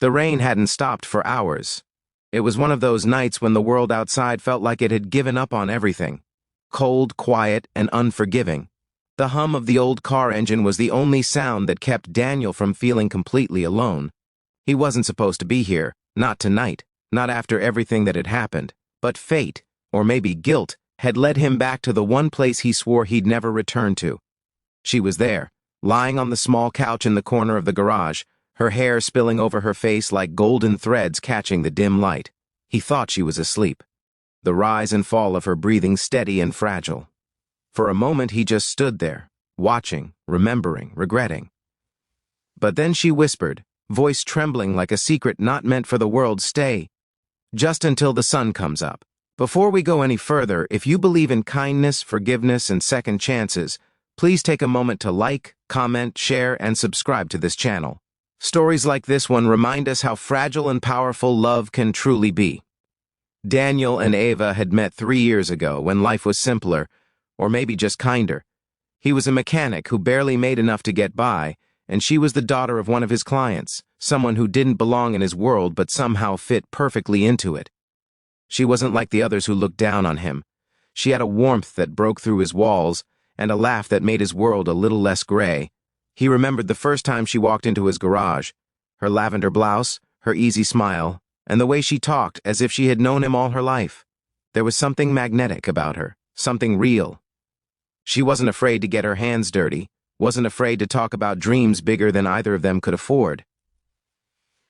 The rain hadn't stopped for hours. It was one of those nights when the world outside felt like it had given up on everything. Cold, quiet, and unforgiving. The hum of the old car engine was the only sound that kept Daniel from feeling completely alone. He wasn't supposed to be here, not tonight, not after everything that had happened, but fate, or maybe guilt, had led him back to the one place he swore he'd never return to. She was there, lying on the small couch in the corner of the garage, her hair spilling over her face like golden threads catching the dim light. He thought she was asleep, the rise and fall of her breathing steady and fragile. For a moment he just stood there, watching, remembering, regretting. But then she whispered, voice trembling like a secret not meant for the world, "Stay, just until the sun comes up." Before we go any further, if you believe in kindness, forgiveness, and second chances, please take a moment to like, comment, share, and subscribe to this channel. Stories like this one remind us how fragile and powerful love can truly be. Daniel and Ava had met 3 years ago when life was simpler, or maybe just kinder. He was a mechanic who barely made enough to get by, and she was the daughter of one of his clients, someone who didn't belong in his world but somehow fit perfectly into it. She wasn't like the others who looked down on him. She had a warmth that broke through his walls, and a laugh that made his world a little less gray. He remembered the first time she walked into his garage, her lavender blouse, her easy smile, and the way she talked as if she had known him all her life. There was something magnetic about her, something real. She wasn't afraid to get her hands dirty, wasn't afraid to talk about dreams bigger than either of them could afford.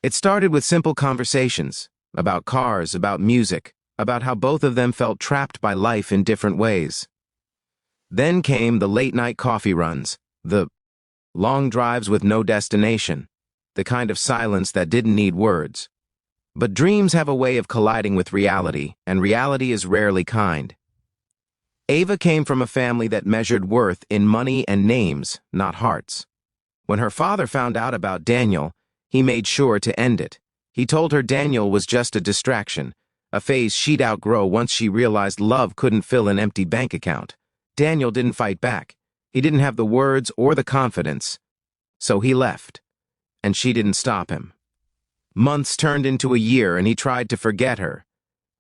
It started with simple conversations, about cars, about music, about how both of them felt trapped by life in different ways. Then came the late-night coffee runs, the long drives with no destination, the kind of silence that didn't need words. But dreams have a way of colliding with reality, and reality is rarely kind. Ava came from a family that measured worth in money and names, not hearts. When her father found out about Daniel, he made sure to end it. He told her Daniel was just a distraction, a phase she'd outgrow once she realized love couldn't fill an empty bank account. Daniel didn't fight back. He didn't have the words or the confidence. So he left, and she didn't stop him. Months turned into a year, and he tried to forget her.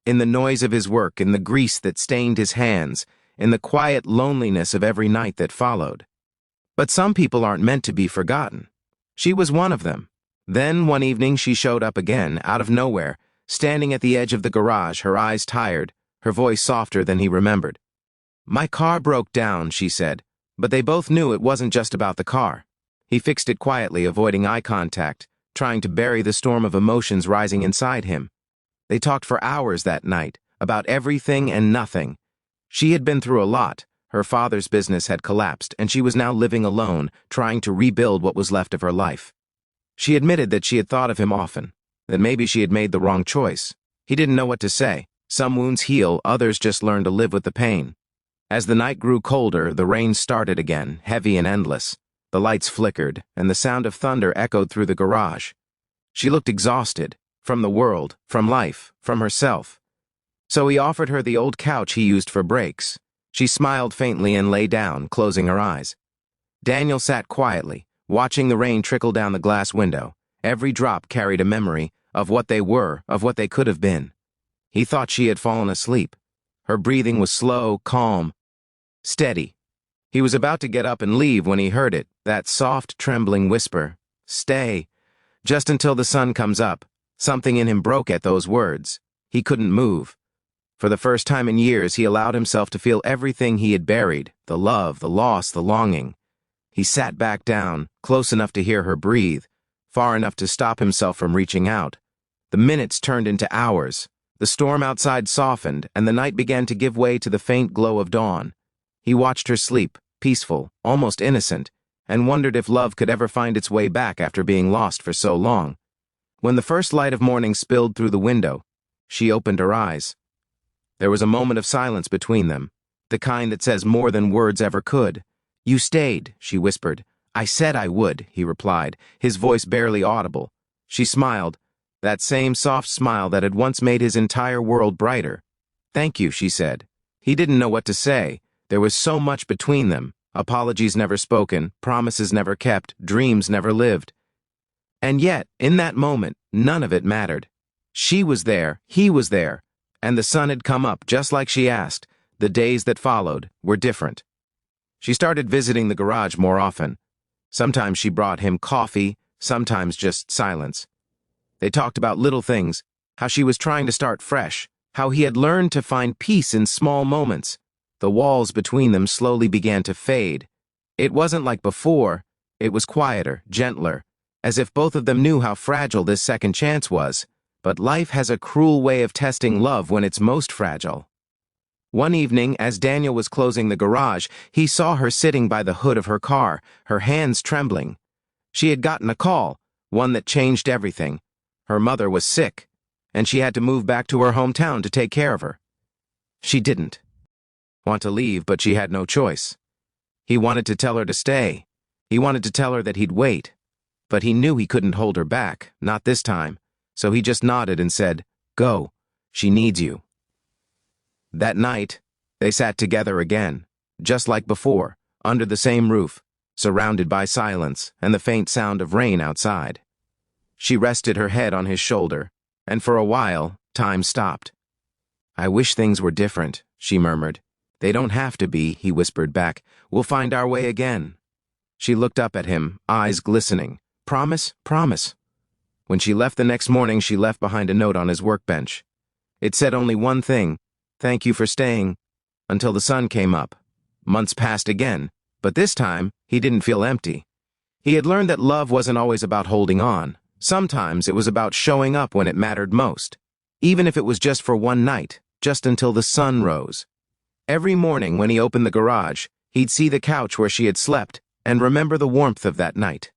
In the noise of his work, in the grease that stained his hands, in the quiet loneliness of every night that followed. But some people aren't meant to be forgotten. She was one of them. Then, one evening, she showed up again, out of nowhere, standing at the edge of the garage, her eyes tired, her voice softer than he remembered. "My car broke down," she said, but they both knew it wasn't just about the car. He fixed it quietly, avoiding eye contact, trying to bury the storm of emotions rising inside him. They talked for hours that night, about everything and nothing. She had been through a lot. Her father's business had collapsed, and she was now living alone, trying to rebuild what was left of her life. She admitted that she had thought of him often, that maybe she had made the wrong choice. He didn't know what to say. Some wounds heal, others just learn to live with the pain. As the night grew colder, the rain started again, heavy and endless. The lights flickered, and the sound of thunder echoed through the garage. She looked exhausted, from the world, from life, from herself. So he offered her the old couch he used for breaks. She smiled faintly and lay down, closing her eyes. Daniel sat quietly, watching the rain trickle down the glass window. Every drop carried a memory of what they were, of what they could have been. He thought she had fallen asleep. Her breathing was slow, calm, steady. He was about to get up and leave when he heard it, that soft, trembling whisper, "Stay, just until the sun comes up." Something in him broke at those words. He couldn't move. For the first time in years, he allowed himself to feel everything he had buried, the love, the loss, the longing. He sat back down, close enough to hear her breathe, far enough to stop himself from reaching out. The minutes turned into hours. The storm outside softened, and the night began to give way to the faint glow of dawn. He watched her sleep, peaceful, almost innocent, and wondered if love could ever find its way back after being lost for so long. When the first light of morning spilled through the window, she opened her eyes. There was a moment of silence between them, the kind that says more than words ever could. "You stayed," she whispered. "I said I would," he replied, his voice barely audible. She smiled, that same soft smile that had once made his entire world brighter. "Thank you," she said. He didn't know what to say. There was so much between them, apologies never spoken, promises never kept, dreams never lived. And yet, in that moment, none of it mattered. She was there, he was there, and the sun had come up just like she asked. The days that followed were different. She started visiting the garage more often. Sometimes she brought him coffee, sometimes just silence. They talked about little things, how she was trying to start fresh, how he had learned to find peace in small moments. The walls between them slowly began to fade. It wasn't like before, it was quieter, gentler, as if both of them knew how fragile this second chance was. But life has a cruel way of testing love when it's most fragile. One evening, as Daniel was closing the garage, he saw her sitting by the hood of her car, her hands trembling. She had gotten a call, one that changed everything. Her mother was sick, and she had to move back to her hometown to take care of her. She didn't want to leave, but she had no choice. He wanted to tell her to stay. He wanted to tell her that he'd wait. But he knew he couldn't hold her back, not this time. So he just nodded and said, "Go. She needs you." That night, they sat together again, just like before, under the same roof, surrounded by silence and the faint sound of rain outside. She rested her head on his shoulder, and for a while, time stopped. "I wish things were different," she murmured. "They don't have to be," he whispered back. "We'll find our way again." She looked up at him, eyes glistening. "Promise? Promise." When she left the next morning, she left behind a note on his workbench. It said only one thing: "Thank you for staying," until the sun came up. Months passed again, but this time, he didn't feel empty. He had learned that love wasn't always about holding on. Sometimes it was about showing up when it mattered most, even if it was just for one night, just until the sun rose. Every morning when he opened the garage, he'd see the couch where she had slept and remember the warmth of that night.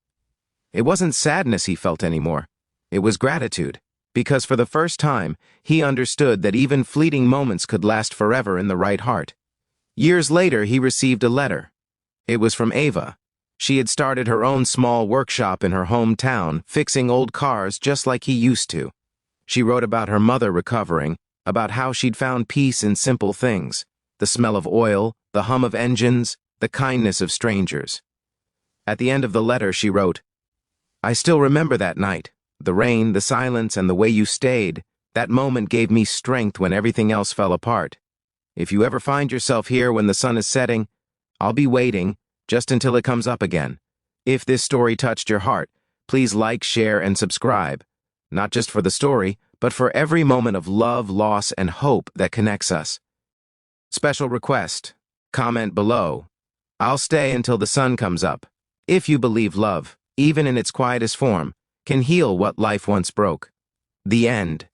It wasn't sadness he felt anymore. It was gratitude, because for the first time, he understood that even fleeting moments could last forever in the right heart. Years later, he received a letter. It was from Ava. She had started her own small workshop in her hometown, fixing old cars just like he used to. She wrote about her mother recovering, about how she'd found peace in simple things: the smell of oil, the hum of engines, the kindness of strangers. At the end of the letter, she wrote, "I still remember that night. The rain, the silence, and the way you stayed. That moment gave me strength when everything else fell apart. If you ever find yourself here when the sun is setting, I'll be waiting, just until it comes up again. If this story touched your heart, please like, share, and subscribe. Not just for the story, but for every moment of love, loss, and hope that connects us. Special request: comment below. I'll stay until the sun comes up. If you believe love, even in its quietest form, can heal what life once broke." The end.